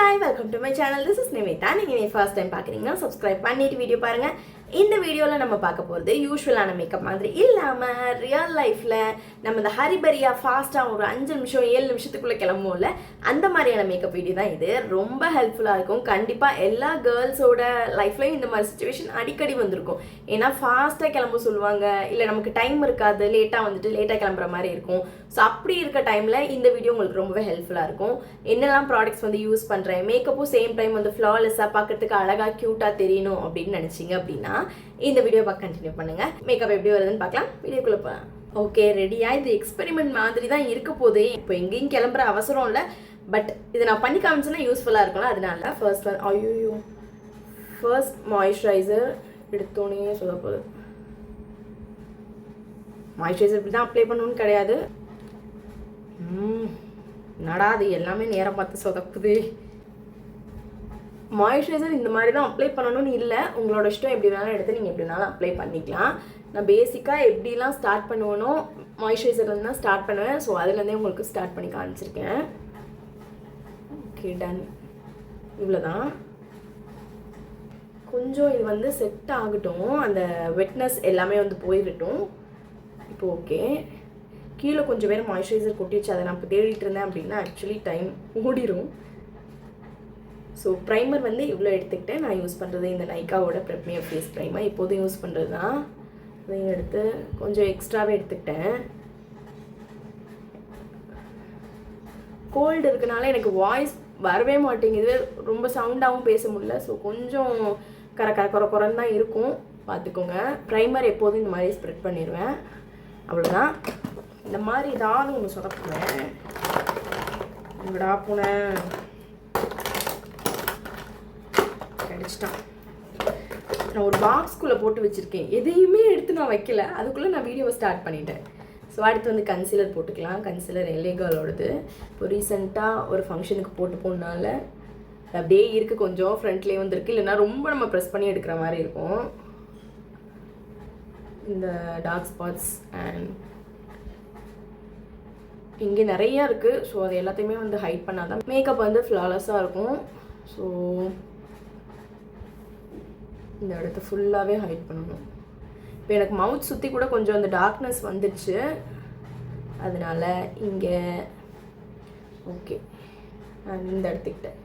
Hi, welcome to my channel. This is Nimitha. நீங்க first time பார்க்கறீங்கன்னா subscribe பண்ணிட்டு video பாருங்க. இந்த வீடியோல நம்ம பார்க்க போறது யூசுவலான மேக்கப் மாதிரி இல்லாம ரியல் லைஃப்ல நம்ம இந்த ஹரிபரியா ஃபாஸ்டா ஒரு 5 நிமிஷம் 7 நிமிஷத்துக்குள்ள கிளம்புவோம்ல அந்த மாதிரியான மேக்கப் வீடியோ தான் இது. ரொம்ப ஹெல்ப்ஃபுல்லா இருக்கும். கண்டிப்பா எல்லா கேர்ள்ஸோட லைஃப்லயும் இந்த மாதிரி சிச்சுவேஷன் அடிக்கடி வந்திருக்கும். ஏன்னா ஃபாஸ்டா கிளம்ப சொல்லுவாங்க, இல்ல நமக்கு டைம் இருக்காது, லேட்டா கிளம்புற மாதிரி இருக்கும். ஸோ அப்படி இருக்க டைம்ல இந்த வீடியோ உங்களுக்கு ரொம்பவே ஹெல்ப்ஃபுல்லா இருக்கும். என்னெல்லாம் ப்ராடக்ட்ஸ் வந்து யூஸ் பண்றேன், மேக்கப்பும் சேம் டைம் வந்து ஃப்ளாலெஸ்ஸா பார்க்கறதுக்கு அழகா கியூட்டா தெரியணும் அப்படின்னு நினைச்சீங்க அப்படின்னா இந்த வீடியோ பார்க்க கண்டினியூ பண்ணுங்க. மேக்கப் எப்படி வருதுன்னு பார்க்கலாம். வீடியோக்குள்ள போகலாம். ஓகே, ரெடியா? இது எக்ஸ்பெரிமெண்ட் மாதிரி தான் இருக்க போதே. இப்போ எங்கேயும் கிளம்புற அவசரம் இல்லை, பட் இதை நான் பண்ணி காமிச்சேன்னா யூஸ்ஃபுல்லாக இருக்கும்ல, அதனால ஃபர்ஸ்ட் மாய்ஸ்சரைசர் எடுத்தோன்னே சொல்ல போகுது. மாய்ஸ்சரைசர் இப்படி தான் அப்ளை பண்ணணும்னு கிடையாது. நடாது எல்லாமே நேரம் பார்த்து சொதப்புது. மாய்ஸ்சரைசர் இந்த மாதிரி தான் அப்ளை பண்ணணும்னு இல்லை, உங்களோட இஷ்டம் எப்படி வேணாலும் எடுத்து நீங்கள் எப்படி வேணாலும் அப்ளை பண்ணிக்கலாம். நான் பேசிக்காக எப்படிலாம் ஸ்டார்ட் பண்ணுவேனோ மாய்ஸ்சரைசர்லேருந்து தான் ஸ்டார்ட் பண்ணுவேன். ஸோ அதுலேருந்தே உங்களுக்கு ஸ்டார்ட் பண்ணி காமிச்சிருக்கேன். Okay, done. இவ்வளோதான். கொஞ்சம் இது வந்து செட் ஆகட்டும், அந்த வெட்னஸ் எல்லாமே வந்து போயிடட்டும். இப்போ ஓகே, கீழே கொஞ்சம் பேர் மாய்ஸ்சரைசர் கொட்டிடுச்சு, அதை நான் இப்போ தேடிட்டு இருந்தேன் அப்படின்னா ஆக்சுவலி டைம் ஓடிடும். ஸோ ப்ரைமர் வந்து இவ்வளோ எடுத்துக்கிட்டேன். நான் யூஸ் பண்ணுறது இந்த நைக்காவோட ப்ரெப்மியர் ஃபேஸ் ப்ரைமர், இப்போதும் யூஸ் பண்ணுறது தான். அதையும் எடுத்து கொஞ்சம் எக்ஸ்ட்ராவே எடுத்துக்கிட்டேன். கோல்டு இருக்கனால எனக்கு வாய்ஸ் வரவே மாட்டேங்குது, ரொம்ப சவுண்டாகவும் பேச முடியல. ஸோ கொஞ்சம் குறன்னு தான் இருக்கும், பார்த்துக்கோங்க. ப்ரைமர் எப்போதும் இந்த மாதிரி ஸ்ப்ரெட் பண்ணிடுவேன், அவ்வளோதான். இந்த மாதிரி ஏதாவது ஒன்று சொதப்புவேன். இங்கடா போனேன், கிடைச்சிட்டான். நான் ஒரு பாக்ஸ்குள்ளே போட்டு வச்சுருக்கேன், எதையுமே எடுத்து நான் வைக்கல, அதுக்குள்ளே நான் வீடியோவை ஸ்டார்ட் பண்ணிட்டேன். ஸோ அடுத்து வந்து கன்சீலர் போட்டுக்கலாம். கன்சீலர் எல்லேகாலோடது. இப்போ ரீசெண்டாக ஒரு ஃபங்க்ஷனுக்கு போட்டு போனால அப்படியே இருக்குது, கொஞ்சம் ஃப்ரண்ட்லேயே வந்துருக்கு, இல்லைன்னா ரொம்ப நம்ம ப்ரெஸ் பண்ணி எடுக்கிற மாதிரி இருக்கும். இந்த டார்க் ஸ்பாட்ஸ் அண்ட் இங்கே நிறையா இருக்குது. ஸோ அது எல்லாத்தையுமே வந்து ஹைட் பண்ணால் தான் மேக்கப் வந்து ஃப்ளாலெஸ்ஸாக இருக்கும். ஸோ இந்த இடத்த ஃபுல்லாகவே ஹைட் பண்ணணும். இப்போ எனக்கு மவுத் சுற்றி கூட கொஞ்சம் அந்த டார்க்னஸ் வந்துடுச்சு, அதனால் இங்கே ஓகே நான் இந்த இடத்துக்கிட்டேன்.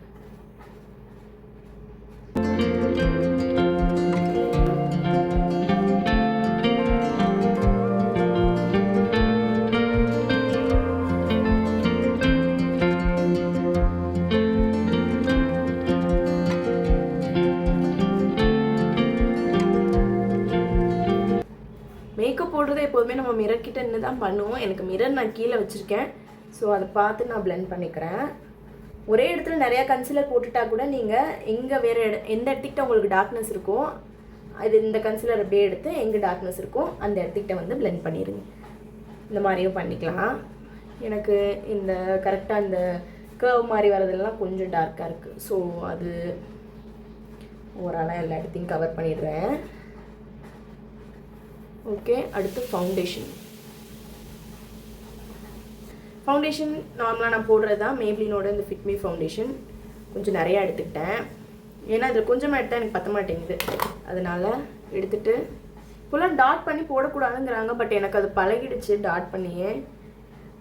மேக்கப் போடுறதை எப்போதுமே நம்ம மிரர் கிட்ட நின்று தான் பண்ணுவோம். எனக்கு மிரர் நான் கீழே வச்சுருக்கேன், ஸோ அதை பார்த்து நான் பிளெண்ட் பண்ணிக்கிறேன். ஒரே இடத்துல நிறையா கன்சீலர் போட்டுட்டா கூட நீங்கள் எங்கே வேறு எந்த இடத்துக்கிட்ட உங்களுக்கு டார்க்னஸ் இருக்கோ அது இந்த கன்சீலர் அப்படியே எடுத்து எங்கே டார்க்னஸ் இருக்கோ அந்த இடத்துக்கிட்ட வந்து பிளெண்ட் பண்ணிடுங்க. இந்த மாதிரியும் பண்ணிக்கலாம். எனக்கு இந்த கரெக்டாக இந்த கர்வ் மாதிரி வரதெல்லாம் கொஞ்சம் டார்க்காக இருக்குது. ஸோ அது ஓவராலாக எல்லா இடத்தையும் கவர் பண்ணிடுறேன். ஓகே, அடுத்து ஃபவுண்டேஷன் நார்மலாக நான் போடுறது தான் மேப்ளினோட இந்த ஃபிட்மி ஃபவுண்டேஷன். கொஞ்சம் நிறையா எடுத்துக்கிட்டேன், ஏன்னா இதில் கொஞ்சமாக எடுத்தால் எனக்கு பற்ற மாட்டேங்குது, அதனால் எடுத்துகிட்டு ஃபுல்லாக டாட் பண்ணி போடக்கூடாதுங்கிறாங்க. பட் எனக்கு அது பழகிடுச்சு டாட் பண்ணியே,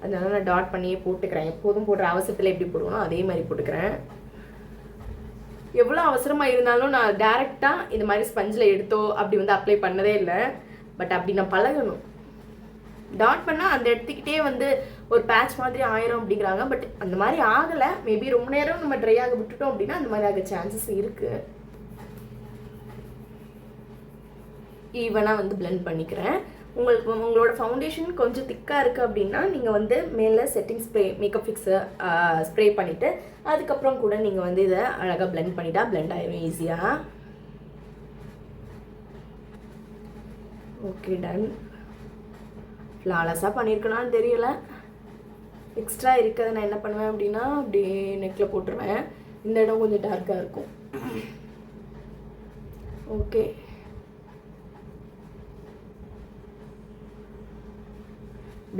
அதனால நான் டாட் பண்ணியே போட்டுக்கிறேன். எப்போதும் போடுற அவசரத்தில் எப்படி போடுவோம் அதே மாதிரி போட்டுக்கிறேன். எவ்வளோ அவசரமாக இருந்தாலும் நான் டேரெக்டாக இந்த மாதிரி ஸ்பஞ்சில் எடுத்தோ அப்படி வந்து அப்ளை பண்ணதே இல்லை. பட் அப்படி நான் பழகணும். டாட் பண்ணால் அந்த இடத்துக்கிட்டே வந்து ஒரு பேட்ச் மாதிரி ஆயிரும் அப்படிங்கிறாங்க. பட் அந்த மாதிரி ஆகலை. மேபி ரொம்ப நேரம் நம்ம ட்ரை ஆக விட்டுட்டோம் அப்படின்னா அந்த மாதிரி ஆக சான்சஸ் இருக்குது. ஈவனாக வந்து பிளெண்ட் பண்ணிக்கிறேன். உங்களோட ஃபவுண்டேஷன் கொஞ்சம் திக்காக இருக்குது அப்படின்னா நீங்கள் வந்து மேலே setting spray makeup fixer spray பண்ணிவிட்டு அதுக்கப்புறம் கூட நீங்கள் வந்து இதை அழகாக பிளெண்ட் பண்ணிட்டா பிளெண்ட் ஆயிரும் ஈஸியாக. Okay, ton. ஃப்ளாலெஸ்ஸாக பண்ணியிருக்கலான்னு தெரியல. எக்ஸ்ட்ரா இருக்கிறத நான் என்ன பண்ணுவேன் அப்படின்னா அப்படியே நெக்கில் போட்டுருவேன். இந்த இடம் கொஞ்சம் டார்க்காக இருக்கும். ஓகே,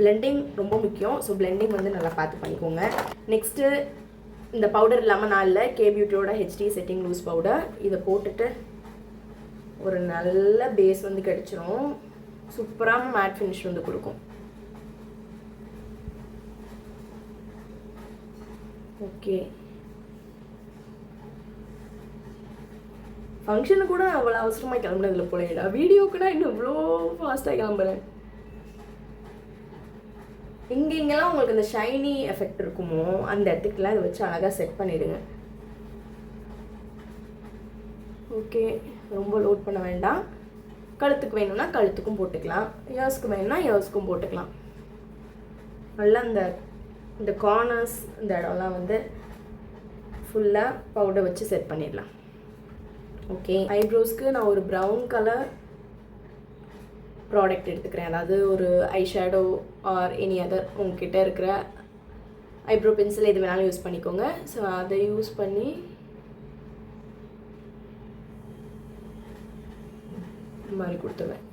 பிளெண்டிங் ரொம்ப முக்கியம். ஸோ பிளெண்டிங் வந்து நல்லா பார்த்து பண்ணிக்கோங்க. நெக்ஸ்ட்டு இந்த பவுடர் இல்லாமல் நான் இல்லை, கே பியூட்டியோட ஹெச்டி செட்டிங் லூஸ் பவுடர். இதை போட்டுட்டு ஒரு நல்ல பேஸ் வந்து கிடச்சிரும். சூப்பரான மேட் ஃபினிஷ் வந்து கொடுக்கும். ஓகே, ஃபங்க்ஷனு கூட அவ்வளோ அவசரமாக கிளம்புனதில்ல போலேடா. வீடியோக்குன்னா இன்னும் இவ்வளோ ஃபாஸ்ட்டாக கிளம்புறேன். இங்கெல்லாம் உங்களுக்கு அந்த ஷைனி எஃபெக்ட் இருக்குமோ அந்த இடத்துக்குலாம் இதை வச்சு அழகாக செட் பண்ணிவிடுங்க. ஓகே, ரொம்ப லோட் பண்ண வேண்டாம். கழுத்துக்கு வேணும்னா கழுத்துக்கும் போட்டுக்கலாம், இயர்ஸ்க்கு வேணும்னா இயர்ஸ்க்கும் போட்டுக்கலாம். நல்லா இந்த கார்னர்ஸ் இந்த இடம்லாம் வந்து ஃபுல்லாக பவுடர் வச்சு செட் பண்ணிடலாம். ஓகே, ஐப்ரோஸ்க்கு நான் ஒரு ப்ரௌன் கலர் ப்ராடக்ட் எடுத்துக்கிறேன். அதாவது ஒரு ஐஷேடோ ஆர் எனி அதர் உங்ககிட்ட இருக்கிற ஐப்ரோ பென்சில் எது வேணாலும் யூஸ் பண்ணிக்கோங்க. ஸோ அதை யூஸ் பண்ணி இந்த மாதிரி கொடுத்துருவேன்.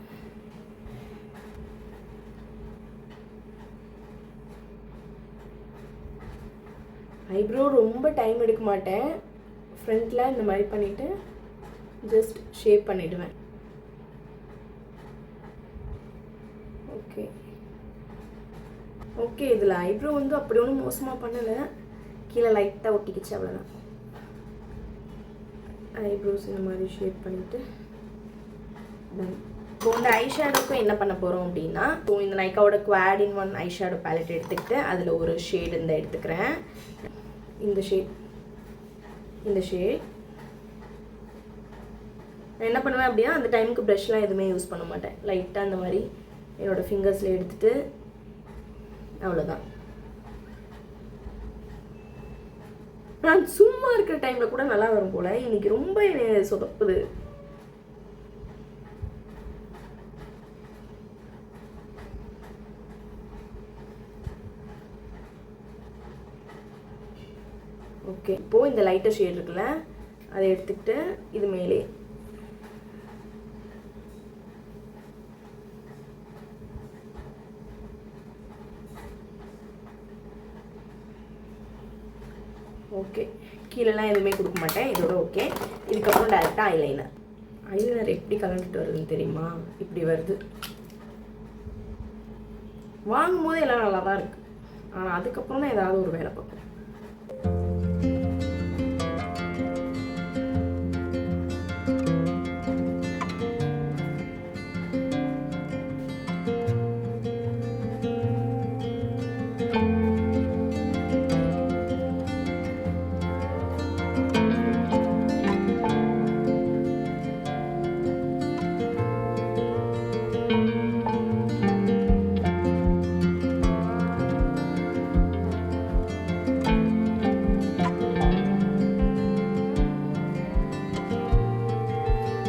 ஐப்ரோ ரொம்ப டைம் எடுக்க மாட்டேன். ஃப்ரண்ட்டில் இந்த மாதிரி பண்ணிவிட்டு ஜஸ்ட் ஷேப் பண்ணிவிடுவேன். ஓகே ஓகே, இதில் ஐப்ரோ வந்து அப்படி ஒன்றும் மோசமாக பண்ணலை, கீழே லைட்டாக ஒட்டிக்கிச்சு, அவ்வளோதான். ஐப்ரோஸ் இந்த மாதிரி ஷேப் பண்ணிவிட்டு இப்போ இந்த ஐஷேடோக்கும் என்ன பண்ண போகிறோம் அப்படின்னா, ஸோ இந்த நைக்காவோட quad in one eyeshadow palette எடுத்துக்கிட்டு அதில் ஒரு ஷேட் இந்த எடுத்துக்கிறேன். இந்த ஷேட் நான் என்ன பண்ணுவேன் அப்படின்னா, அந்த டைமுக்கு ப்ரஷ்லாம் எதுவுமே யூஸ் பண்ண மாட்டேன். லைட்டாக அந்த மாதிரி என்னோடய ஃபிங்கர்ஸில் எடுத்துகிட்டு அவ்வளோதான். நான் சும்மா இருக்கிற டைமில் கூட நல்லா வரும் போல். இன்னைக்கு ரொம்ப என்னை சொதப்புது. ஓகே, இப்போது இந்த லைட்டர் ஷேட் இருக்குல்ல, அதை எடுத்துக்கிட்டு இது மேலே ஓகே, கீழெல்லாம் எதுவுமே கொடுக்க மாட்டேன். இதோட ஓகே. இதுக்கப்புறம் டேரெக்டாக ஐலைனர் எப்படி கலந்துட்டு வருதுன்னு தெரியுமா? இப்படி வருது. வாங்கும் போது எல்லாம் நல்லா தான் இருக்குது, ஆனால் அதுக்கப்புறம் தான் ஏதாவது ஒரு வேலை பார்ப்பேன்.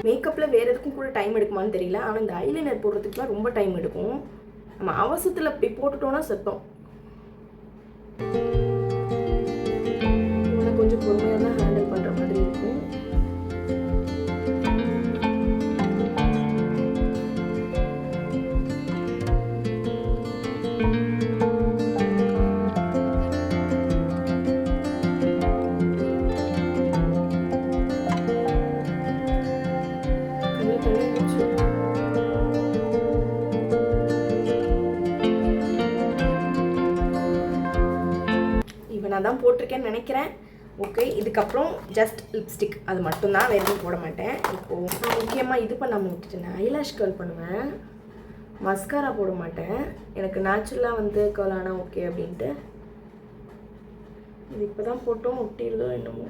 மேக்கப்பில் வேறு எதுக்கும் கூட டைம் எடுக்குமான்னு தெரியல, ஆனால் இந்த ஐலைனர் போடுறதுக்குலாம் ரொம்ப டைம் எடுக்கும். நம்ம அவசரத்தில் இப்படி போட்டுட்டோன்னா சத்தம். கொஞ்சம் பொறுமையாக தான் ஹேண்டில் பண்ணுற மாதிரி இருக்கும். நான் தான் போட்டிருக்கேன்னு நினைக்கிறேன். ஓகே, இதுக்கப்புறம் ஜஸ்ட் லிப்ஸ்டிக், அது மட்டும்தான், வேறு எதுவும் போட மாட்டேன். இப்போது நான் முக்கியமாக இது பண்ணாமல் விட்டுட்டேன். ஐலாஷ் கர்ல் பண்ணுவேன், மஸ்காரா போட மாட்டேன். எனக்கு நேச்சுரலாக வந்து கர்ல் ஆனால் ஓகே அப்படின்ட்டு. இது இப்போ தான் போட்டோம், ஒட்டிடுதோ என்னமோ.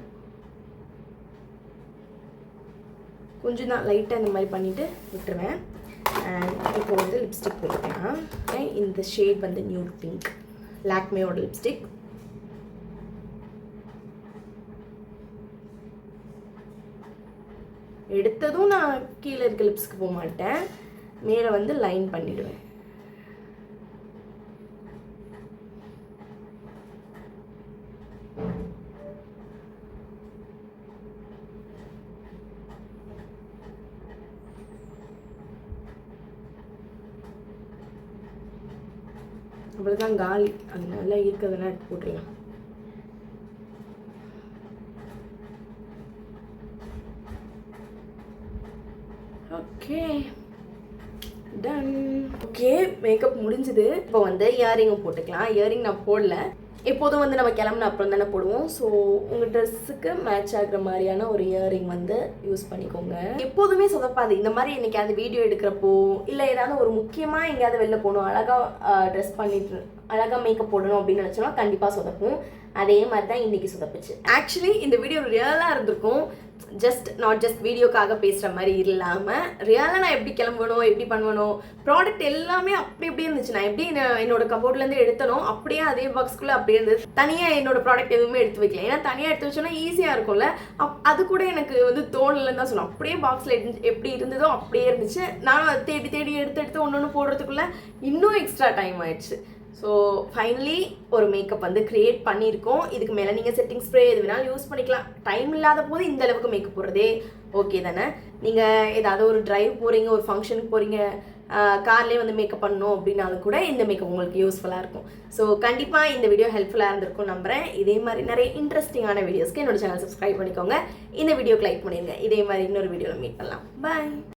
கொஞ்சம் தான் லைட்டாக இந்த மாதிரி பண்ணிவிட்டு விட்டுருவேன். அண்ட் இப்போ வந்து லிப்ஸ்டிக் போட்டுக்கலாம். இந்த ஷேட் வந்து நியூட் பிங்க், லாக்மேயோட லிப்ஸ்டிக். எடுத்ததும் நான் கீழே இருக்க லிப்ஸ்க்கு போக மாட்டேன், மேலே வந்து லைன் பண்ணிவிடுவேன். அவ்வளோதான் காலி, அதனால இருக்கிறதெல்லாம் எடுத்து போட்டுடலாம். Okay done. ஓகே மேக்கப் முடிஞ்சுது. இப்போ வந்து இயரிங்கும் போட்டுக்கலாம். இயரிங் நான் போடல, எப்போதும் வந்து நம்ம கிளம்புன அப்புறம் தானே போடுவோம். ஸோ உங்கள் ட்ரெஸ்ஸுக்கு மேட்ச் ஆகுற மாதிரியான ஒரு இயரிங் வந்து யூஸ் பண்ணிக்கோங்க. எப்போதுமே சொதப்பாது. இந்த மாதிரி என்னைக்காவது வீடியோ எடுக்கிறப்போ இல்லை ஏதாவது ஒரு முக்கியமாக எங்கேயாவது வெளில போகணும், அழகாக ட்ரெஸ் பண்ணிட்டு அழகாக மேக்கப் போடணும் அப்படின்னு நினச்சோன்னா கண்டிப்பாக சொதப்பும். அதே மாதிரி தான் இன்றைக்கி சொதப்புச்சு. ஆக்சுவலி இந்த வீடியோ ரியலாக இருந்திருக்கும். நாட் ஜஸ்ட் வீடியோக்காக பேசுகிற மாதிரி இல்லாமல் ரியலாக நான் எப்படி கிளம்பணும், எப்படி பண்ணுவணும், ப்ராடக்ட் எல்லாமே அப்படி இப்படியே இருந்துச்சு. நான் எப்படி என்னோட கபோர்ட்லேருந்து எடுத்தனோ அப்படியே அதே பாக்ஸ்குள்ளே அப்படியே இருந்தது. தனியாக என்னோட ப்ராடக்ட் எதுவுமே எடுத்து வைக்கல. ஏன்னா தனியாக எடுத்து வச்சோன்னா ஈஸியாக இருக்கும்ல. அது கூட எனக்கு வந்து தோணலன்னு தான் சொல்லணும். அப்படியே பாக்ஸில் எப்படி இருந்ததோ அப்படியே இருந்துச்சு. நான் தேடி தேடி எடுத்து ஒன்று ஒன்று போடுறதுக்குள்ளே இன்னும் எக்ஸ்ட்ரா டைம் ஆயிடுச்சு. ஸோ ஃபைனலி ஒரு மேக்கப் வந்து க்ரியேட் பண்ணியிருக்கோம். இதுக்கு மேலே நீங்கள் செட்டிங் ஸ்ப்ரே எது வேணாலும் யூஸ் பண்ணிக்கலாம். டைம் இல்லாத போது இந்த அளவுக்கு மேக்கப் போடுறதே ஓகே தானே. நீங்கள் ஏதாவது ஒரு டிரைவ் போகிறீங்க, ஒரு ஃபங்க்ஷனுக்கு போகிறீங்க, கார்லேயே வந்து மேக்கப் பண்ணணும் அப்படின்னாலும் கூட இந்த மேக்கப் உங்களுக்கு யூஸ்ஃபுல்லாக இருக்கும். ஸோ கண்டிப்பாக இந்த வீடியோ ஹெல்ப்ஃபுல்லாக இருந்திருக்கும் நம்புகிறேன். இதே மாதிரி நிறைய இன்ட்ரெஸ்டிங்கான வீடியோஸ்க்கு என்னோட சேனல் சப்ஸ்கிரைப் பண்ணிக்கோங்க. இந்த வீடியோக்கு லைக் பண்ணிடுங்க. இதே மாதிரி இன்னொரு வீடியோவில் மீட் பண்ணலாம். பாய்.